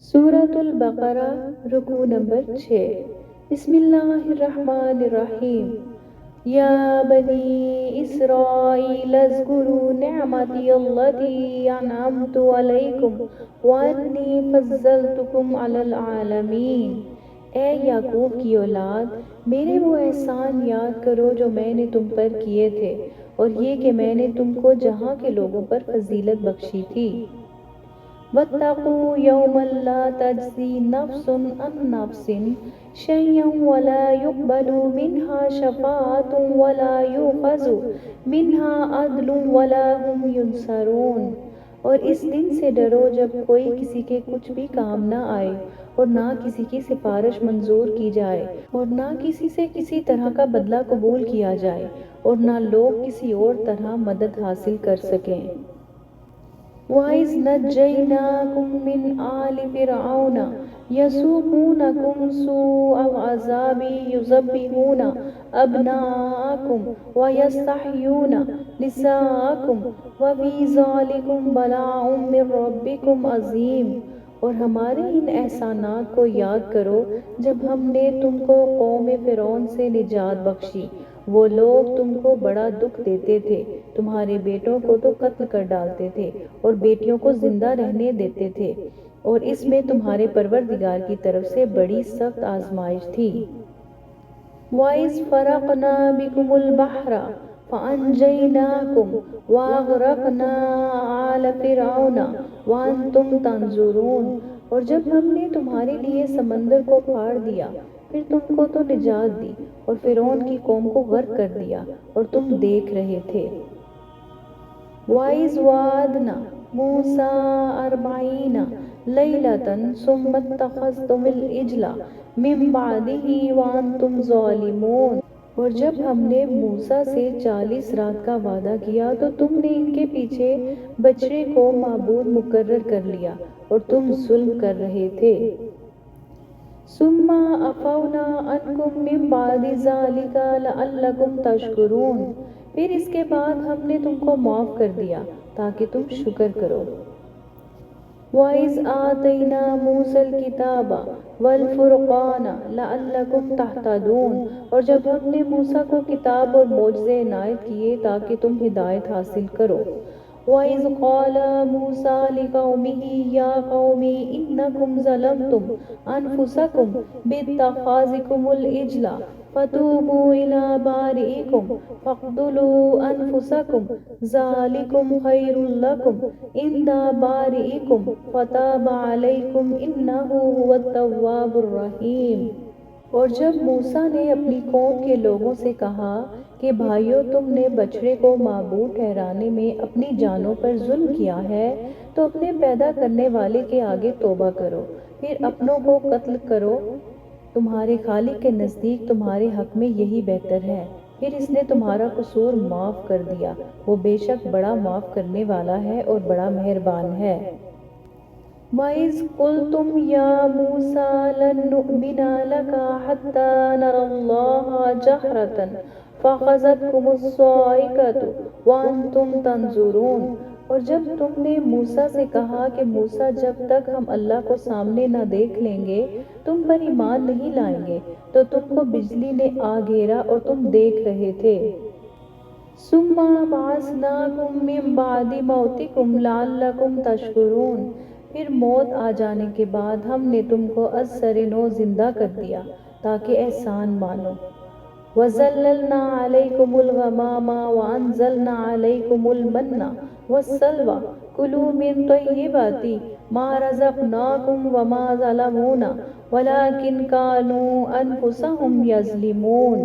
سورۃ البقرہ رکوع نمبر 6۔ بسم اللہ الرحمن الرحیم۔ یا بنی اسرائیل اذکروا نعمتی التي انعمت علیکم وانی فضلتکم علی العالمین۔ اے یعقوب کی اولاد، میرے وہ احسان یاد کرو جو میں نے تم پر کیے تھے، اور یہ کہ میں نے تم کو جہاں کے لوگوں پر فضیلت بخشی تھی۔ واتقوا یوما لا تجزی نفس عن نفس شیئا ولا يقبل منها شفاعة ولا يؤخذ منها عدل ولا هم ينصرون۔ اور اس دن سے ڈرو جب کوئی کسی کے کچھ بھی کام نہ آئے، اور نہ کسی کی سفارش منظور کی جائے، اور نہ کسی سے کسی طرح کا بدلہ قبول کیا جائے، اور نہ لوگ کسی اور طرح مدد حاصل کر سکیں۔ وَإِذْ نَجَّيْنَاكُمْ مِنْ آلِ فِرْعَوْنَ يَسُومُونَكُمْ سُوءَ الْعَذَابِ يُذَبِّحُونَ أَبْنَاءَكُمْ وَيَسْتَحْيُونَ نِسَاءَكُمْ وَفِي ذَلِكُمْ بَلَاءٌ مِّن رَّبِّكُمْ عَظِيمٌ۔ اور ہمارے ان احسانات کو یاد کرو جب ہم نے تم کو قوم فرعون سے نجات بخشی۔ وہ لوگ تم کو بڑا دکھ دیتے تھے، تمہارے بیٹوں کو تو قتل کر ڈالتے تھے اور بیٹیوں کو زندہ رہنے دیتے تھے، اور اس میں تمہارے پروردگار کی طرف سے بڑی سخت آزمائش تھی۔ وَإِذْ فَرَقْنَا بِكُمُ الْبَحْرَ فَأَنْجَيْنَاكُمْ وَأَغْرَقْنَا آلَ فِرْعَوْنَ وَأَنْتُمْ تَنظُرُونَ۔ اور جب ہم نے تمہارے لیے سمندر کو پھاڑ دیا، پھر تم کو تو نجات دی، اور فرعون کی قوم کو غرق کر دیا، اور تم دیکھ رہے تھے۔ وَإِذْ وَعَدْنَا مُوسَىٰ 40 لَيْلَةً ثُمَّ اتَّخَذْتُمُ الْعِجْلَ مِن بَعْدِهِ وَأَنْتُمْ ظَالِمُونَ۔ اور جب ہم نے موسیٰ سے 40 رات کا وعدہ کیا تو تم نے ان کے پیچھے بچڑے کو معبود مقرر کر لیا، اور تم ظلم کر رہے تھے۔ ثُمَّ عَفَوْنَا عَنْكُم مِّن بَعْدِ ذَلِكَ لَعَلَّكُمْ تَشْكُرُونَ۔ پھر اس کے بعد ہم نے تم کو معاف کر دیا تاکہ تم شکر کرو۔ وَإِذْ آتَيْنَا مُوسَى الْكِتَابَ وَالْفُرْقَانَ لَعَلَّكُمْ تَهْتَدُونَ۔ اور جب ہم نے موسیٰ کو کتاب اور معجزے عنایت کیے تاکہ تم ہدایت حاصل کرو۔ وَإِذْ قَالَ مُوسَىٰ لِقَوْمِهِ يَا قَوْمِ إِنَّكُمْ ظَلَمْتُمْ أَنفُسَكُمْ بِاتِّخَاذِكُمُ الْعِجْلَ فَتُوبُوا إِلَىٰ بَارِئِكُمْ فَاقْتُلُوا أَنفُسَكُمْ ذَٰلِكُمْ خَيْرٌ لَّكُمْ عِندَ بَارِئِكُمْ فَتَابَ عَلَيْكُمْ إِنَّهُ هُوَ التَّوَّابُ الرَّحِيمُ۔ اور جب موسیٰ نے اپنی قوم کے لوگوں سے کہا کہ بھائیو، تم نے بچڑے کو معبود ٹھہرانے میں اپنی جانوں پر ظلم کیا ہے، تو اپنے پیدا کرنے والے کے آگے توبہ کرو، پھر اپنوں کو قتل کرو، تمہارے خالق کے نزدیک تمہارے حق میں یہی بہتر ہے، پھر اس نے تمہارا قصور معاف کر دیا، وہ بے شک بڑا معاف کرنے والا ہے اور بڑا مہربان ہے۔ وَإِذْ قُلْتُمْ يَا مُوسَىٰ لَن نُّؤْمِنَ لَكَ حَتَّىٰ نَرَى اللَّهَ جَهْرَةً فَأَخَذَتْكُمُ الصَّاعِقَةُ وَأَنْتُمْ تَنظُرُونَ۔ اور جب تم نے موسیٰ سے کہا کہ موسیٰ، جب تک ہم اللہ کو سامنے نہ دیکھ لیں گے تم پر ایمان نہیں لائیں گے، تو تم کو بجلی نے آ گھیرا اور تم دیکھ رہے تھے۔ ثُمَّ بَعَثْنَاكُم مِّن بَعْدِ مَوْتِكُمْ لَعَلَّكُمْ تَشْكُرُونَ۔ پھر موت آ جانے کے بعد ہم نے تم کو از سر نو زندہ کر دیا تاکہ احسان مانو۔ وَظَلَّلْنَا عَلَيْكُمُ الْغَمَامَ وَأَنزَلْنَا عَلَيْكُمُ الْمَنَّ وَالسَّلْوَىٰ كُلُوا مِن طَيِّبَاتِ مَا رَزَقْنَاكُمْ وَمَا ظَلَمُونَا وَلَٰكِن كَانُوا أَنفُسَهُمْ يَظْلِمُونَ۔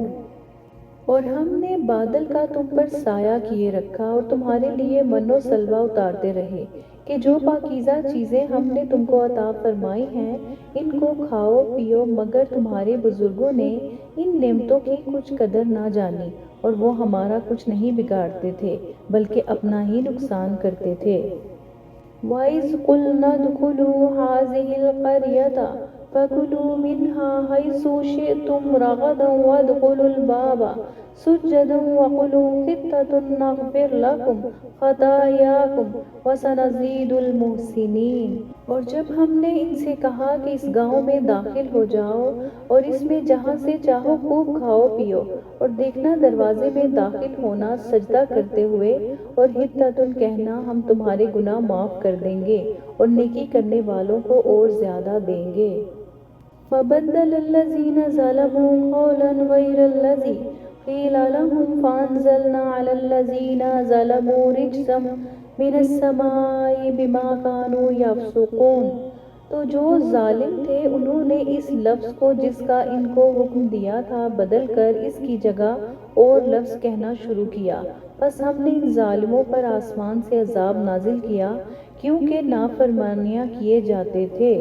اور ہم نے بادل کا تم پر سایہ کیے رکھا اور تمہارے لیے من و سلوہ اتارتے رہے کہ جو پاکیزہ چیزیں ہم نے تم کو عطا فرمائی ہیں ان کو کھاؤ پیو، مگر تمہارے بزرگوں نے ان نعمتوں کی کچھ قدر نہ جانی، اور وہ ہمارا کچھ نہیں بگاڑتے تھے بلکہ اپنا ہی نقصان کرتے تھے۔ وَإِذْ قُلْنَا ادْخُلُوا هَٰذِهِ الْقَرْيَةَ فَكُلُوا مِنْهَا حَيْثُ شِئْتُمْ رَغَدًا وَادْخُلُوا الْبَابَ سجدا وقلوا حطة نغفر لكم خطاياكم وسنزيد المحسنین۔ اور جب ہم نے ان سے کہا کہ اس گاؤں میں داخل ہو جاؤ اور اس میں جہاں سے چاہو خوب کھاؤ پیو، اور دیکھنا دروازے میں داخل ہونا سجدہ کرتے ہوئے اور حطۃ کہنا ہم تمہارے گناہ معاف کر دیں گے اور نیکی کرنے والوں کو اور زیادہ دیں گے۔ فبدل الذين ظلموا قولا غير الذي قيل لهم فأنزلنا على الذين ظلموا رجزا من السماء بما كانوا يفسقون۔ تو جو ظالم تھے انہوں نے اس لفظ کو جس کا ان کو حکم دیا تھا بدل کر اس کی جگہ اور لفظ کہنا شروع کیا، پس ہم نے ان ظالموں پر آسمان سے عذاب نازل کیا کیونکہ نافرمانیاں کیے جاتے تھے۔